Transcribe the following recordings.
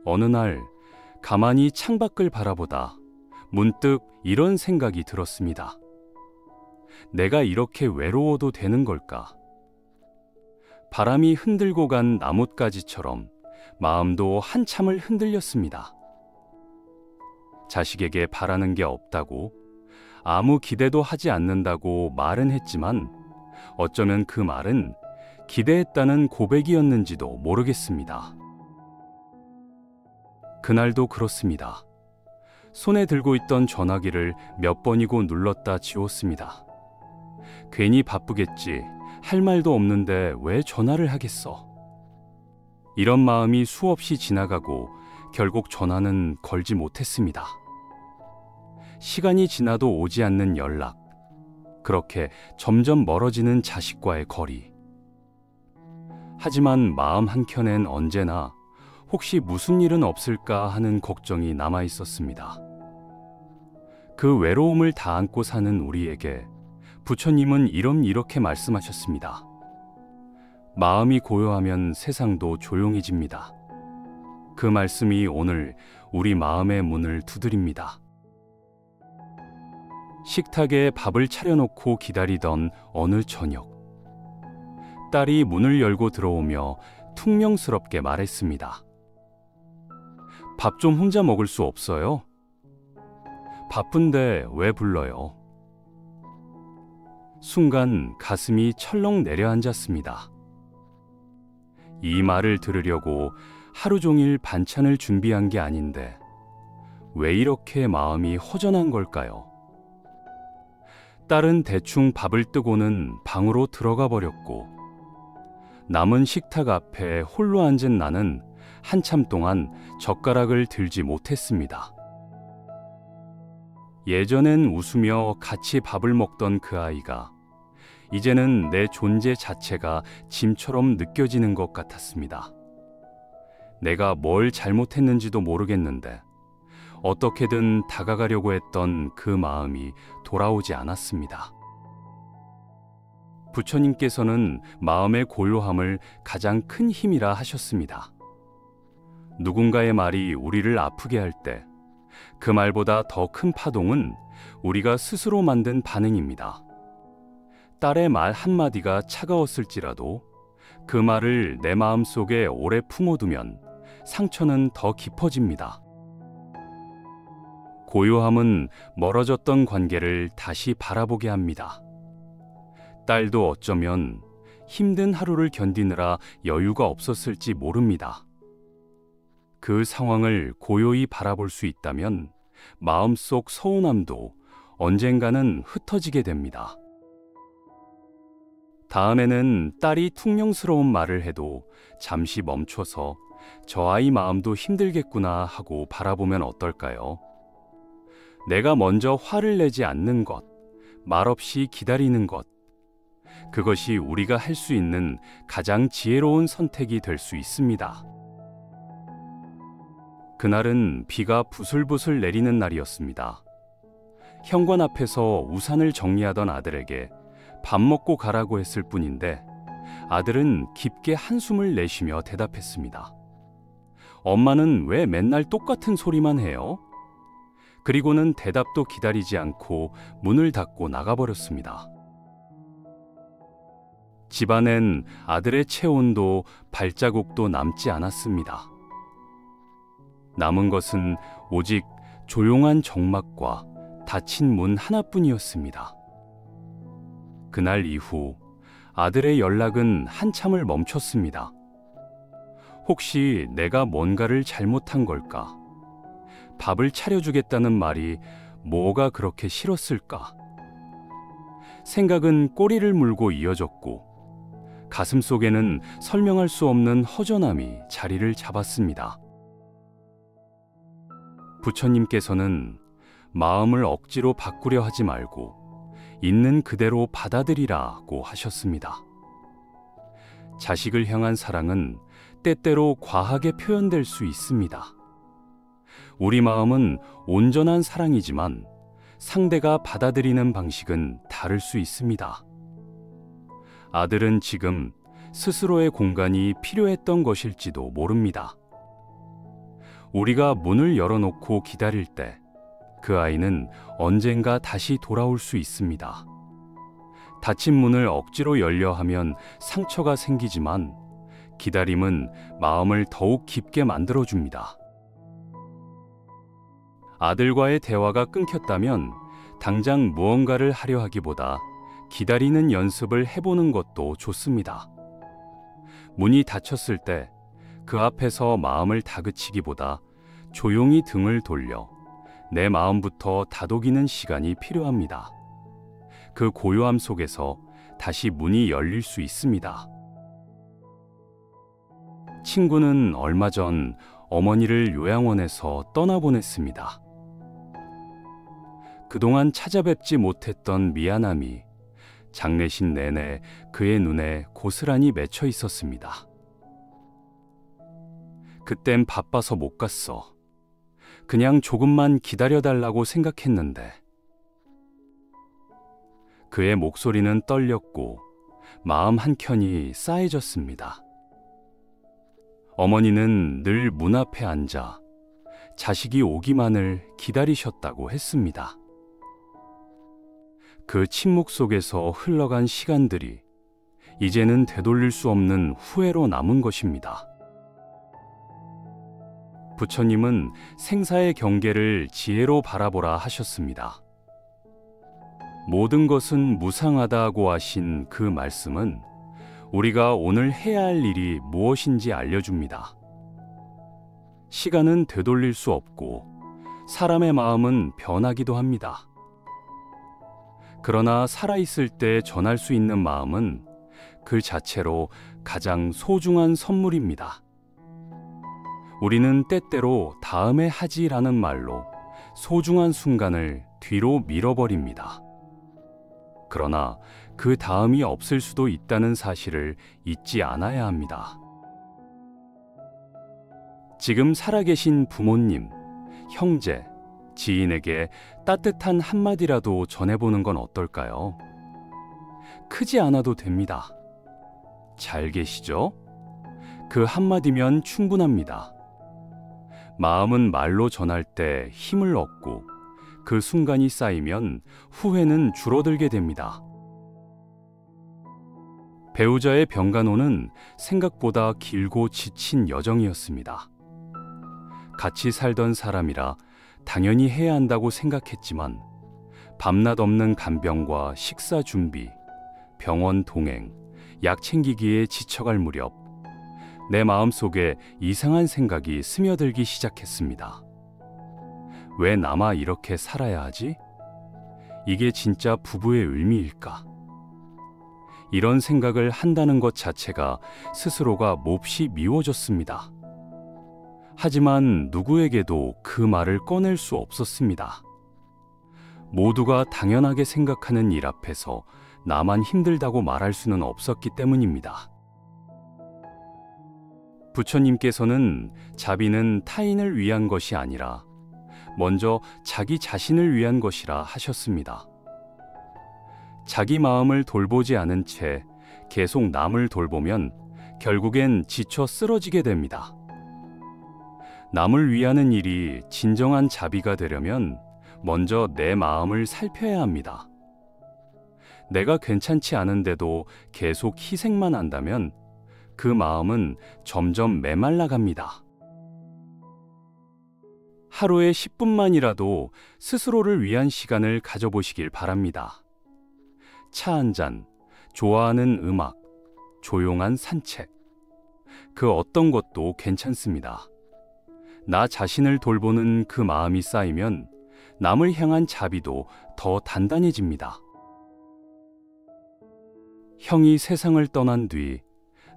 어느 날 가만히 창밖을 바라보다 문득 이런 생각이 들었습니다. 내가 이렇게 외로워도 되는 걸까? 바람이 흔들고 간 나뭇가지처럼 마음도 한참을 흔들렸습니다. 자식에게 바라는 게 없다고, 아무 기대도 하지 않는다고 말은 했지만 어쩌면 그 말은 기대했다는 고백이었는지도 모르겠습니다. 그날도 그렇습니다. 손에 들고 있던 전화기를 몇 번이고 눌렀다 지웠습니다. 괜히 바쁘겠지, 할 말도 없는데 왜 전화를 하겠어? 이런 마음이 수없이 지나가고 결국 전화는 걸지 못했습니다. 시간이 지나도 오지 않는 연락, 그렇게 점점 멀어지는 자식과의 거리. 하지만 마음 한켠엔 언제나 혹시 무슨 일은 없을까 하는 걱정이 남아 있었습니다. 그 외로움을 다 안고 사는 우리에게 부처님은 이렇게 말씀하셨습니다. 마음이 고요하면 세상도 조용해집니다. 그 말씀이 오늘 우리 마음의 문을 두드립니다. 식탁에 밥을 차려놓고 기다리던 어느 저녁, 딸이 문을 열고 들어오며 퉁명스럽게 말했습니다. 밥 좀 혼자 먹을 수 없어요? 바쁜데 왜 불러요? 순간 가슴이 철렁 내려앉았습니다. 이 말을 들으려고 하루 종일 반찬을 준비한 게 아닌데 왜 이렇게 마음이 허전한 걸까요? 딸은 대충 밥을 뜨고는 방으로 들어가 버렸고 남은 식탁 앞에 홀로 앉은 나는 한참 동안 젓가락을 들지 못했습니다. 예전엔 웃으며 같이 밥을 먹던 그 아이가 이제는 내 존재 자체가 짐처럼 느껴지는 것 같았습니다. 내가 뭘 잘못했는지도 모르겠는데 어떻게든 다가가려고 했던 그 마음이 돌아오지 않았습니다. 부처님께서는 마음의 고요함을 가장 큰 힘이라 하셨습니다. 누군가의 말이 우리를 아프게 할 때 그 말보다 더 큰 파동은 우리가 스스로 만든 반응입니다. 딸의 말 한마디가 차가웠을지라도 그 말을 내 마음속에 오래 품어두면 상처는 더 깊어집니다. 고요함은 멀어졌던 관계를 다시 바라보게 합니다. 딸도 어쩌면 힘든 하루를 견디느라 여유가 없었을지 모릅니다. 그 상황을 고요히 바라볼 수 있다면 마음속 서운함도 언젠가는 흩어지게 됩니다. 다음에는 딸이 퉁명스러운 말을 해도 잠시 멈춰서 저 아이 마음도 힘들겠구나 하고 바라보면 어떨까요? 내가 먼저 화를 내지 않는 것, 말없이 기다리는 것, 그것이 우리가 할 수 있는 가장 지혜로운 선택이 될 수 있습니다. 그날은 비가 부슬부슬 내리는 날이었습니다. 현관 앞에서 우산을 정리하던 아들에게 밥 먹고 가라고 했을 뿐인데 아들은 깊게 한숨을 내쉬며 대답했습니다. 엄마는 왜 맨날 똑같은 소리만 해요? 그리고는 대답도 기다리지 않고 문을 닫고 나가버렸습니다. 집안엔 아들의 체온도 발자국도 남지 않았습니다. 남은 것은 오직 조용한 정막과 닫힌 문 하나뿐이었습니다. 그날 이후 아들의 연락은 한참을 멈췄습니다. 혹시 내가 뭔가를 잘못한 걸까? 밥을 차려주겠다는 말이 뭐가 그렇게 싫었을까? 생각은 꼬리를 물고 이어졌고 가슴속에는 설명할 수 없는 허전함이 자리를 잡았습니다. 부처님께서는 마음을 억지로 바꾸려 하지 말고 있는 그대로 받아들이라고 하셨습니다. 자식을 향한 사랑은 때때로 과하게 표현될 수 있습니다. 우리 마음은 온전한 사랑이지만 상대가 받아들이는 방식은 다를 수 있습니다. 아들은 지금 스스로의 공간이 필요했던 것일지도 모릅니다. 우리가 문을 열어놓고 기다릴 때 그 아이는 언젠가 다시 돌아올 수 있습니다. 닫힌 문을 억지로 열려 하면 상처가 생기지만 기다림은 마음을 더욱 깊게 만들어줍니다. 아들과의 대화가 끊겼다면 당장 무언가를 하려 하기보다 기다리는 연습을 해보는 것도 좋습니다. 문이 닫혔을 때 그 앞에서 마음을 다그치기보다 조용히 등을 돌려 내 마음부터 다독이는 시간이 필요합니다. 그 고요함 속에서 다시 문이 열릴 수 있습니다. 친구는 얼마 전 어머니를 요양원에서 떠나보냈습니다. 그동안 찾아뵙지 못했던 미안함이 장례식 내내 그의 눈에 고스란히 맺혀 있었습니다. 그땐 바빠서 못 갔어. 그냥 조금만 기다려달라고 생각했는데. 그의 목소리는 떨렸고 마음 한켠이 싸해졌습니다. 어머니는 늘 문 앞에 앉아 자식이 오기만을 기다리셨다고 했습니다. 그 침묵 속에서 흘러간 시간들이 이제는 되돌릴 수 없는 후회로 남은 것입니다. 부처님은 생사의 경계를 지혜로 바라보라 하셨습니다. 모든 것은 무상하다고 하신 그 말씀은 우리가 오늘 해야 할 일이 무엇인지 알려줍니다. 시간은 되돌릴 수 없고 사람의 마음은 변하기도 합니다. 그러나 살아있을 때 전할 수 있는 마음은 그 자체로 가장 소중한 선물입니다. 우리는 때때로 다음에 하지라는 말로 소중한 순간을 뒤로 밀어버립니다. 그러나 그 다음이 없을 수도 있다는 사실을 잊지 않아야 합니다. 지금 살아계신 부모님, 형제, 지인에게 따뜻한 한마디라도 전해보는 건 어떨까요? 크지 않아도 됩니다. 잘 계시죠? 그 한마디면 충분합니다. 마음은 말로 전할 때 힘을 얻고 그 순간이 쌓이면 후회는 줄어들게 됩니다. 배우자의 병간호는 생각보다 길고 지친 여정이었습니다. 같이 살던 사람이라 당연히 해야 한다고 생각했지만 밤낮 없는 간병과 식사 준비, 병원 동행, 약 챙기기에 지쳐갈 무렵 내 마음속에 이상한 생각이 스며들기 시작했습니다. 왜 나만 이렇게 살아야 하지? 이게 진짜 부부의 의미일까? 이런 생각을 한다는 것 자체가 스스로가 몹시 미워졌습니다. 하지만 누구에게도 그 말을 꺼낼 수 없었습니다. 모두가 당연하게 생각하는 일 앞에서 나만 힘들다고 말할 수는 없었기 때문입니다. 부처님께서는 자비는 타인을 위한 것이 아니라 먼저 자기 자신을 위한 것이라 하셨습니다. 자기 마음을 돌보지 않은 채 계속 남을 돌보면 결국엔 지쳐 쓰러지게 됩니다. 남을 위하는 일이 진정한 자비가 되려면 먼저 내 마음을 살펴야 합니다. 내가 괜찮지 않은데도 계속 희생만 한다면 그 마음은 점점 메말라 갑니다. 하루에 10분만이라도 스스로를 위한 시간을 가져보시길 바랍니다. 차 한 잔, 좋아하는 음악, 조용한 산책, 그 어떤 것도 괜찮습니다. 나 자신을 돌보는 그 마음이 쌓이면 남을 향한 자비도 더 단단해집니다. 형이 세상을 떠난 뒤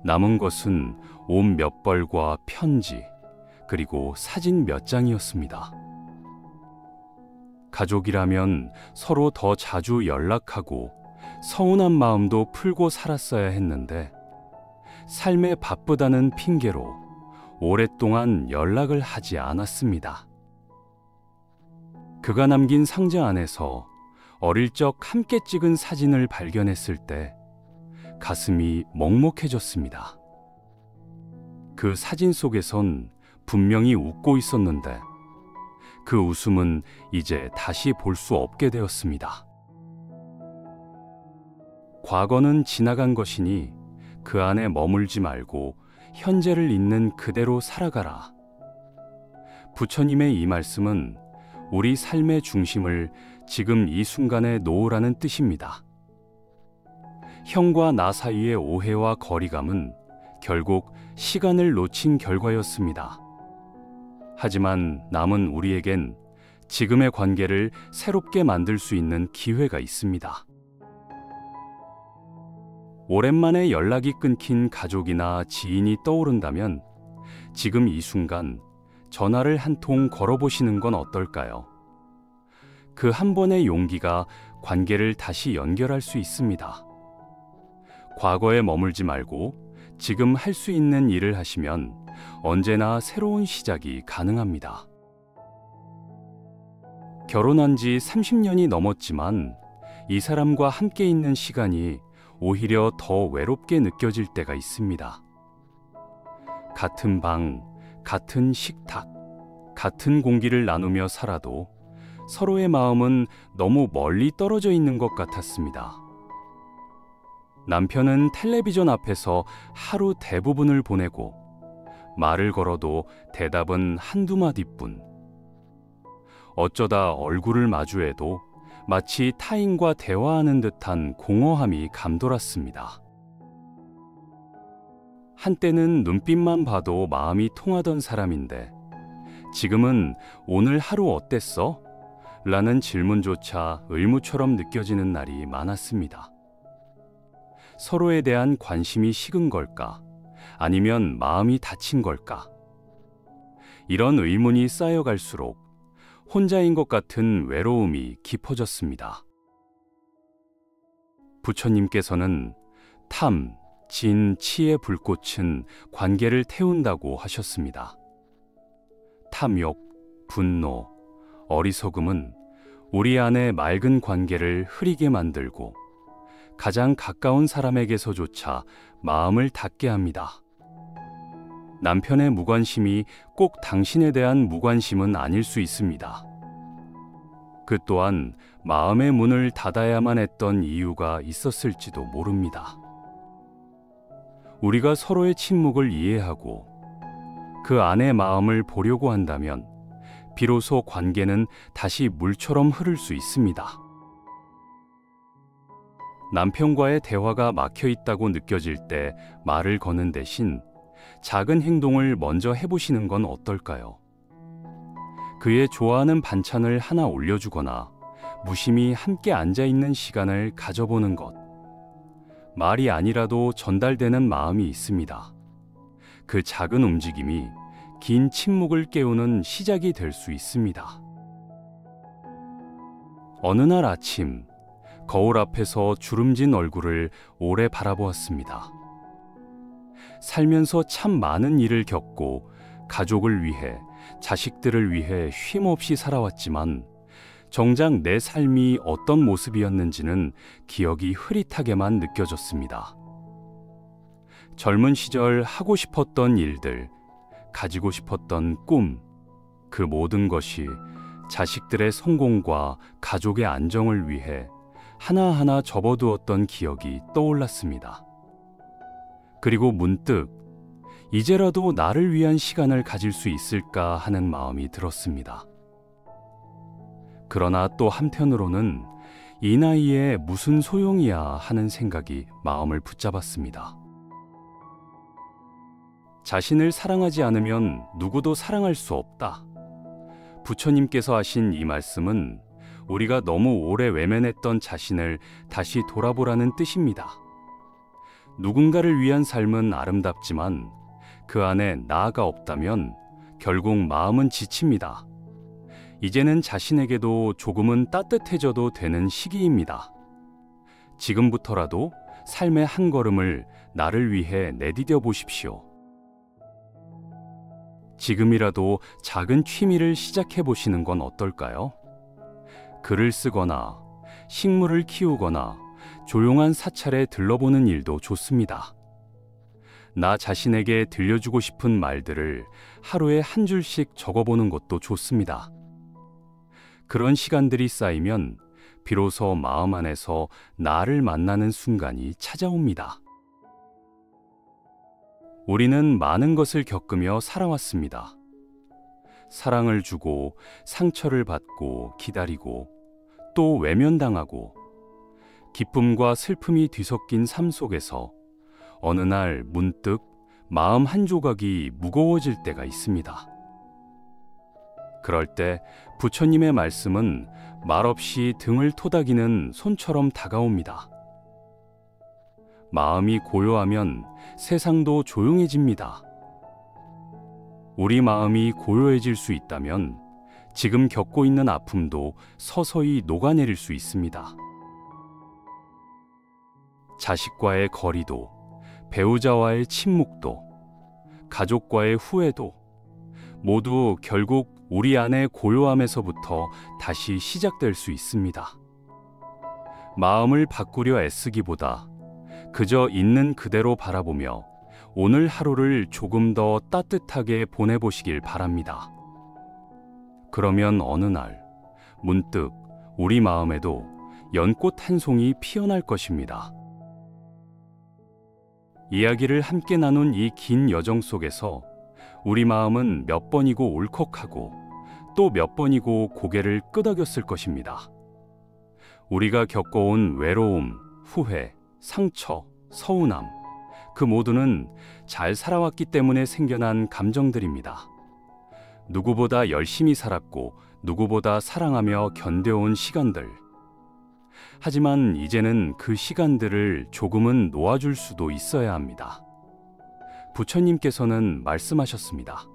남은 것은 옷 몇 벌과 편지, 그리고 사진 몇 장이었습니다. 가족이라면 서로 더 자주 연락하고 서운한 마음도 풀고 살았어야 했는데 삶에 바쁘다는 핑계로 오랫동안 연락을 하지 않았습니다. 그가 남긴 상자 안에서 어릴 적 함께 찍은 사진을 발견했을 때 가슴이 먹먹해졌습니다. 그 사진 속에선 분명히 웃고 있었는데 그 웃음은 이제 다시 볼 수 없게 되었습니다. 과거는 지나간 것이니 그 안에 머물지 말고 현재를 있는 그대로 살아가라. 부처님의 이 말씀은 우리 삶의 중심을 지금 이 순간에 놓으라는 뜻입니다. 형과 나 사이의 오해와 거리감은 결국 시간을 놓친 결과였습니다. 하지만 남은 우리에겐 지금의 관계를 새롭게 만들 수 있는 기회가 있습니다. 오랜만에 연락이 끊긴 가족이나 지인이 떠오른다면 지금 이 순간 전화를 한 통 걸어보시는 건 어떨까요? 그 한 번의 용기가 관계를 다시 연결할 수 있습니다. 과거에 머물지 말고 지금 할 수 있는 일을 하시면 언제나 새로운 시작이 가능합니다. 결혼한 지 30년이 넘었지만 이 사람과 함께 있는 시간이 오히려 더 외롭게 느껴질 때가 있습니다. 같은 방, 같은 식탁, 같은 공기를 나누며 살아도 서로의 마음은 너무 멀리 떨어져 있는 것 같았습니다. 남편은 텔레비전 앞에서 하루 대부분을 보내고 말을 걸어도 대답은 한두 마디뿐. 어쩌다 얼굴을 마주해도 마치 타인과 대화하는 듯한 공허함이 감돌았습니다. 한때는 눈빛만 봐도 마음이 통하던 사람인데 지금은 오늘 하루 어땠어? 라는 질문조차 의무처럼 느껴지는 날이 많았습니다. 서로에 대한 관심이 식은 걸까? 아니면 마음이 다친 걸까? 이런 의문이 쌓여갈수록 혼자인 것 같은 외로움이 깊어졌습니다. 부처님께서는 탐, 진, 치의 불꽃은 관계를 태운다고 하셨습니다. 탐욕, 분노, 어리석음은 우리 안의 맑은 관계를 흐리게 만들고 가장 가까운 사람에게서조차 마음을 닫게 합니다. 남편의 무관심이 꼭 당신에 대한 무관심은 아닐 수 있습니다. 그 또한 마음의 문을 닫아야만 했던 이유가 있었을지도 모릅니다. 우리가 서로의 침묵을 이해하고 그 안의 마음을 보려고 한다면 비로소 관계는 다시 물처럼 흐를 수 있습니다. 남편과의 대화가 막혀 있다고 느껴질 때 말을 거는 대신 작은 행동을 먼저 해보시는 건 어떨까요? 그의 좋아하는 반찬을 하나 올려주거나 무심히 함께 앉아있는 시간을 가져보는 것. 말이 아니라도 전달되는 마음이 있습니다. 그 작은 움직임이 긴 침묵을 깨우는 시작이 될 수 있습니다. 어느 날 아침, 거울 앞에서 주름진 얼굴을 오래 바라보았습니다. 살면서 참 많은 일을 겪고 가족을 위해, 자식들을 위해 쉼없이 살아왔지만 정작 내 삶이 어떤 모습이었는지는 기억이 흐릿하게만 느껴졌습니다. 젊은 시절 하고 싶었던 일들, 가지고 싶었던 꿈, 그 모든 것이 자식들의 성공과 가족의 안정을 위해 하나하나 접어두었던 기억이 떠올랐습니다. 그리고 문득 이제라도 나를 위한 시간을 가질 수 있을까 하는 마음이 들었습니다. 그러나 또 한편으로는 이 나이에 무슨 소용이야 하는 생각이 마음을 붙잡았습니다. 자신을 사랑하지 않으면 누구도 사랑할 수 없다. 부처님께서 하신 이 말씀은 우리가 너무 오래 외면했던 자신을 다시 돌아보라는 뜻입니다. 누군가를 위한 삶은 아름답지만 그 안에 나가 없다면 결국 마음은 지칩니다. 이제는 자신에게도 조금은 따뜻해져도 되는 시기입니다. 지금부터라도 삶의 한 걸음을 나를 위해 내디뎌 보십시오. 지금이라도 작은 취미를 시작해 보시는 건 어떨까요? 글을 쓰거나 식물을 키우거나 조용한 사찰에 들러보는 일도 좋습니다. 나 자신에게 들려주고 싶은 말들을 하루에 한 줄씩 적어보는 것도 좋습니다. 그런 시간들이 쌓이면 비로소 마음 안에서 나를 만나는 순간이 찾아옵니다. 우리는 많은 것을 겪으며 살아왔습니다. 사랑을 주고 상처를 받고 기다리고 또 외면당하고 기쁨과 슬픔이 뒤섞인 삶 속에서 어느 날 문득 마음 한 조각이 무거워질 때가 있습니다. 그럴 때 부처님의 말씀은 말없이 등을 토닥이는 손처럼 다가옵니다. 마음이 고요하면 세상도 조용해집니다. 우리 마음이 고요해질 수 있다면 지금 겪고 있는 아픔도 서서히 녹아내릴 수 있습니다. 자식과의 거리도, 배우자와의 침묵도, 가족과의 후회도 모두 결국 우리 안의 고요함에서부터 다시 시작될 수 있습니다. 마음을 바꾸려 애쓰기보다 그저 있는 그대로 바라보며 오늘 하루를 조금 더 따뜻하게 보내보시길 바랍니다. 그러면 어느 날 문득 우리 마음에도 연꽃 한 송이 피어날 것입니다. 이야기를 함께 나눈 이 긴 여정 속에서 우리 마음은 몇 번이고 울컥하고 또 몇 번이고 고개를 끄덕였을 것입니다. 우리가 겪어온 외로움, 후회, 상처, 서운함, 그 모두는 잘 살아왔기 때문에 생겨난 감정들입니다. 누구보다 열심히 살았고 누구보다 사랑하며 견뎌온 시간들. 하지만 이제는 그 시간들을 조금은 놓아줄 수도 있어야 합니다. 부처님께서는 말씀하셨습니다.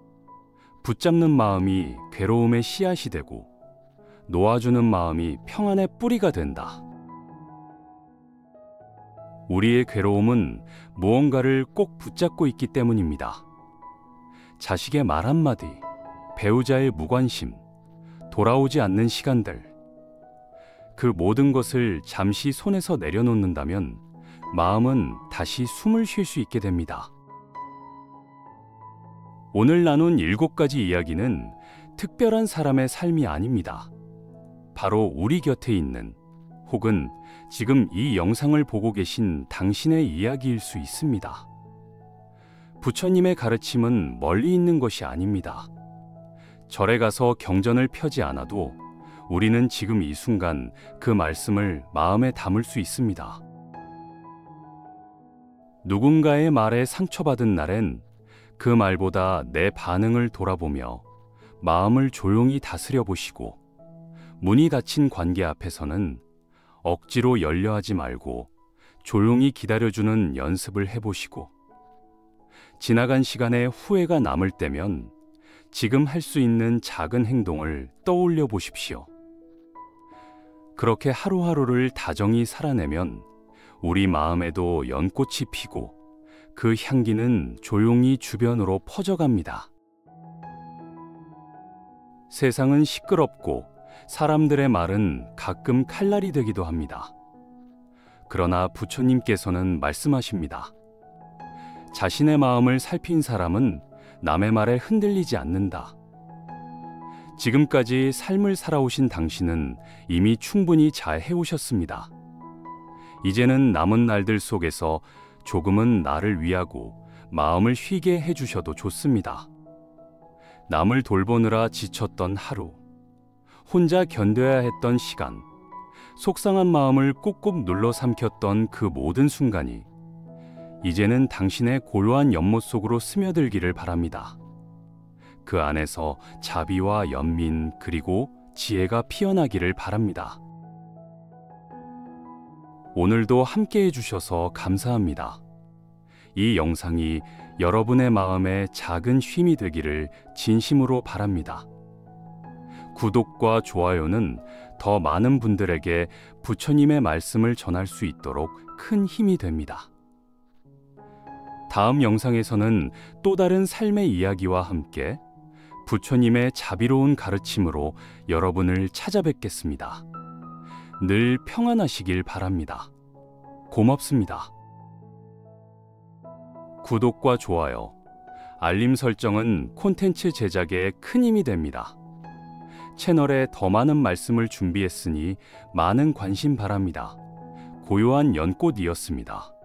붙잡는 마음이 괴로움의 씨앗이 되고 놓아주는 마음이 평안의 뿌리가 된다. 우리의 괴로움은 무언가를 꼭 붙잡고 있기 때문입니다. 자식의 말 한마디, 배우자의 무관심, 돌아오지 않는 시간들, 그 모든 것을 잠시 손에서 내려놓는다면 마음은 다시 숨을 쉴 수 있게 됩니다. 오늘 나눈 7가지 이야기는 특별한 사람의 삶이 아닙니다. 바로 우리 곁에 있는 혹은 지금 이 영상을 보고 계신 당신의 이야기일 수 있습니다. 부처님의 가르침은 멀리 있는 것이 아닙니다. 절에 가서 경전을 펴지 않아도 우리는 지금 이 순간 그 말씀을 마음에 담을 수 있습니다. 누군가의 말에 상처받은 날엔 그 말보다 내 반응을 돌아보며 마음을 조용히 다스려 보시고, 문이 닫힌 관계 앞에서는 억지로 열려하지 말고 조용히 기다려주는 연습을 해보시고, 지나간 시간에 후회가 남을 때면 지금 할 수 있는 작은 행동을 떠올려 보십시오. 그렇게 하루하루를 다정히 살아내면 우리 마음에도 연꽃이 피고 그 향기는 조용히 주변으로 퍼져갑니다. 세상은 시끄럽고 사람들의 말은 가끔 칼날이 되기도 합니다. 그러나 부처님께서는 말씀하십니다. 자신의 마음을 살핀 사람은 남의 말에 흔들리지 않는다. 지금까지 삶을 살아오신 당신은 이미 충분히 잘 해오셨습니다. 이제는 남은 날들 속에서 조금은 나를 위하고 마음을 쉬게 해주셔도 좋습니다. 남을 돌보느라 지쳤던 하루, 혼자 견뎌야 했던 시간, 속상한 마음을 꾹꾹 눌러 삼켰던 그 모든 순간이 이제는 당신의 고요한 연못 속으로 스며들기를 바랍니다. 그 안에서 자비와 연민 그리고 지혜가 피어나기를 바랍니다. 오늘도 함께 해주셔서 감사합니다. 이 영상이 여러분의 마음에 작은 쉼이 되기를 진심으로 바랍니다. 구독과 좋아요는 더 많은 분들에게 부처님의 말씀을 전할 수 있도록 큰 힘이 됩니다. 다음 영상에서는 또 다른 삶의 이야기와 함께 부처님의 자비로운 가르침으로 여러분을 찾아뵙겠습니다. 늘 평안하시길 바랍니다. 고맙습니다. 구독과 좋아요, 알림 설정은 콘텐츠 제작에 큰 힘이 됩니다. 채널에 더 많은 말씀을 준비했으니 많은 관심 바랍니다. 고요한 연꽃이었습니다.